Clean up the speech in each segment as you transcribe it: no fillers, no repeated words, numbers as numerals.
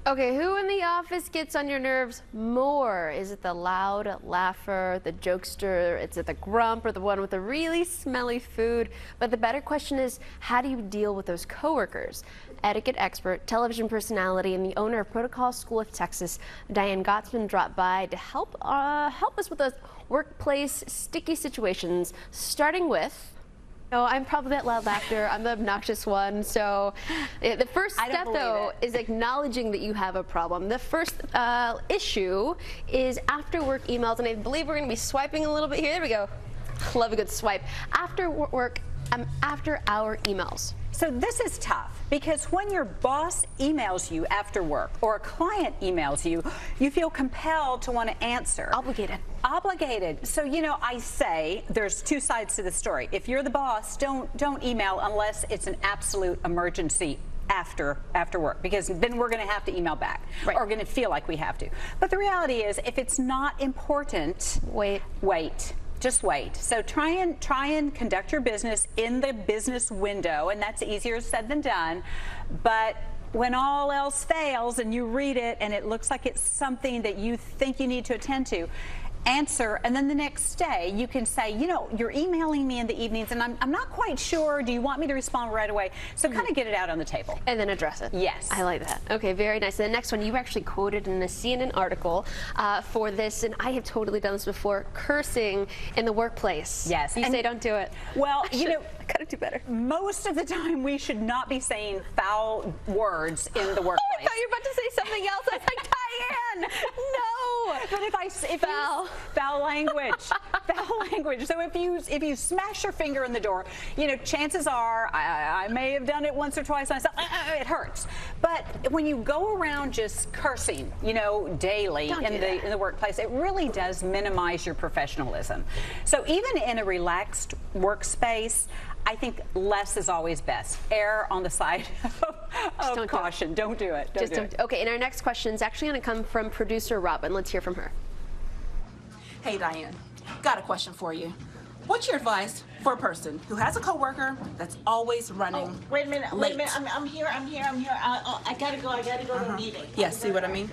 Okay, who in the office gets on your nerves more? Is it the loud laugher, the jokester, is it the grump, or the one with the really smelly food? But the better question is, how do you deal with those coworkers? Etiquette expert, television personality, and the owner of Protocol School of Texas, Diane Gottsman, dropped by to help us with those workplace sticky situations, starting with... No, I'm probably that loud laughter. I'm the obnoxious one. So the first step, though, is acknowledging that you have a problem. The first issue is after work emails, and I believe we're going to be swiping a little bit here. There we go. Love a good swipe. After work, after hour emails. So this is tough because when your boss emails you after work or a client emails you, you feel compelled to want to answer. Obligated. Obligated. So, you know, I say there's two sides to the story. If you're the boss, don't email unless it's an absolute emergency after work, because then we're going to have to email back, right, or going to feel like we have to. But the reality is, if it's not important, wait. Just wait. So try and conduct your business in the business window, and that's easier said than done. But when all else fails and you read it and it looks like it's something that you think you need to attend to, answer, and then the next day you can say, you know, you're emailing me in the evenings and I'm not quite sure, do you want me to respond right away? So kind of get it out on the table. And then address it. Yes. I like that. Okay, very nice. And the next one, you actually quoted in a CNN article for this, and I have totally done this before, cursing in the workplace. Yes. You say don't do it. Well, you know, I gotta do better. Most of the time we should not be saying foul words in the workplace. Oh, I thought you were about to say something else. I was like, Diane, no. But foul language, foul language. So if you smash your finger in the door, you know, chances are I may have done it once or twice myself. It hurts. But when you go around just cursing, you know, daily in the workplace, it really does minimize your professionalism. So even in a relaxed workspace, I think less is always best. Err on the side of caution. Don't do it. Don't do it. Okay, and our next question is actually going to come from producer Robin. Let's hear from her. Hey, Diane. Got a question for you. What's your advice for a person who has a coworker that's always running late? Wait a minute. I'm here. I gotta go to a meeting. Yeah, see what I mean?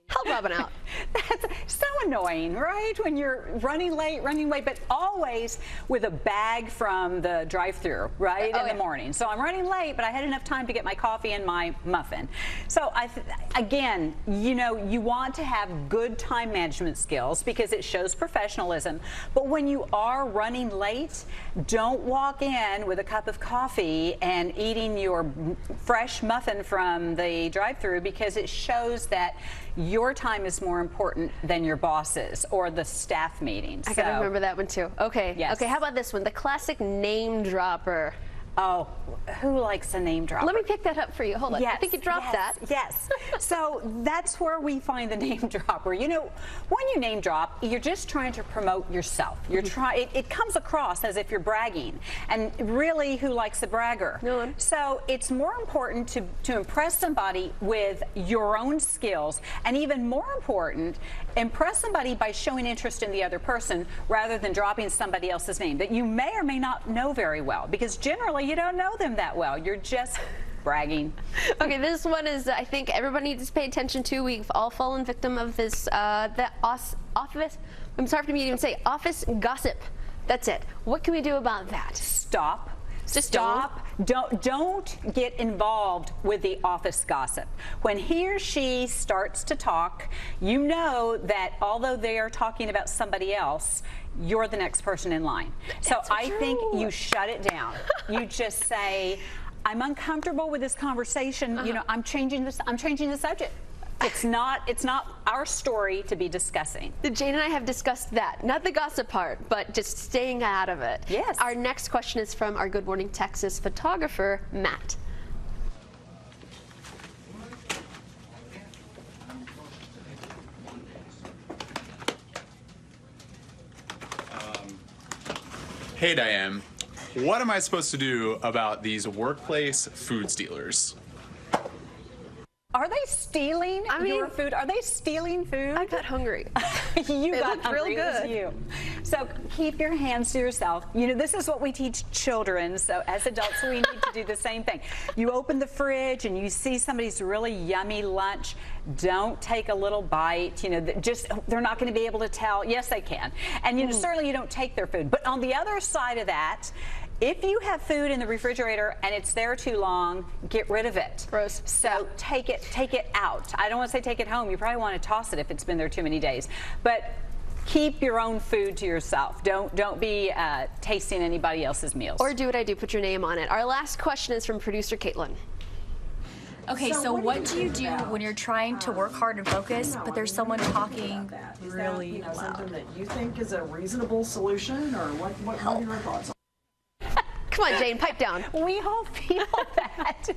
Help Robin out. That's so annoying, right? When you're running late, but always with a bag from the drive-thru, right, in the morning. So I'm running late, but I had enough time to get my coffee and my muffin. So again, you know, you want to have good time management skills because it shows professionalism. But when you are running late, don't walk in with a cup of coffee and eating your fresh muffin from the drive-thru, because it shows that your time is more important than your boss's or the staff meetings. I gotta remember that one too. Okay. Yes. Okay, how about this one? The classic name dropper. Oh, who likes a name dropper? Let me pick that up for you. Hold on. Yes, I think you dropped that. Yes. So that's where we find the name dropper. You know, when you name drop, you're just trying to promote yourself. You're it comes across as if you're bragging. And really, who likes a bragger? No one. So it's more important to impress somebody with your own skills, and even more important, impress somebody by showing interest in the other person rather than dropping somebody else's name that you may or may not know very well, because generally you don't know them that well. You're just bragging. Okay, this one is, I think everybody needs to pay attention to. We've all fallen victim of this, office, I'm sorry for me to even say, office gossip. That's it. What can we do about that? Stop. Just stop. Don't get involved with the office gossip. When he or she starts to talk, you know that although they are talking about somebody else, you're the next person in line. So I think you shut it down. You just say, I'm uncomfortable with this conversation. You know, I'm changing the subject. It's not our story to be discussing. Jane and I have discussed that. Not the gossip part, but just staying out of it. Yes. Our next question is from our Good Morning Texas photographer, Matt. Hey, Diane. What am I supposed to do about these workplace food stealers? Are they stealing your food? Are they stealing food? I got hungry. You It got looked hungry. real It was good. you. So keep your hands to yourself. You know, this is what we teach children. So as adults, we need to do the same thing. You open the fridge and you see somebody's really yummy lunch. Don't take a little bite. You know, they're not going to be able to tell. Yes, they can. And you know, certainly you don't take their food. But on the other side of that, if you have food in the refrigerator and it's there too long, get rid of it. Gross. So take it out. I don't want to say take it home. You probably want to toss it if it's been there too many days. But keep your own food to yourself. Don't be tasting anybody else's meals. Or do what I do, put your name on it. Our last question is from producer Caitlin. Okay, so what do you do when you're trying to work hard and focus, but there's someone talking really loud? Something that you think is a reasonable solution, or what are your thoughts on? Come on, Jane, pipe down. We all feel that.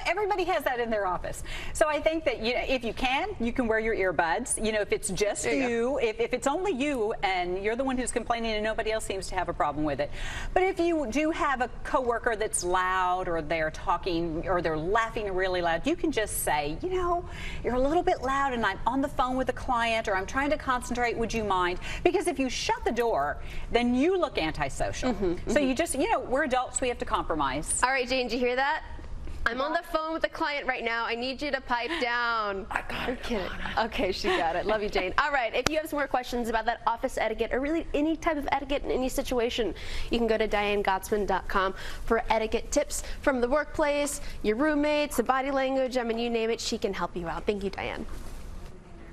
Everybody has that in their office. So I think that, you know, if you can wear your earbuds. You know, if it's just you, if it's only you and you're the one who's complaining and nobody else seems to have a problem with it. But if you do have a coworker that's loud, or they're talking, or they're laughing really loud, you can just say, you know, you're a little bit loud and I'm on the phone with a client, or I'm trying to concentrate, would you mind? Because if you shut the door, then you look antisocial. So you just, you know, we're adults, we have to compromise. All right, Jane, did you hear that? I'm on the phone with a client right now. I need you to pipe down. I got it. I'm kidding. Okay, she got it. Love you, Jane. All right, if you have some more questions about that office etiquette, or really any type of etiquette in any situation, you can go to DianeGottsman.com for etiquette tips from the workplace, your roommates, the body language. I mean, you name it, she can help you out. Thank you, Diane.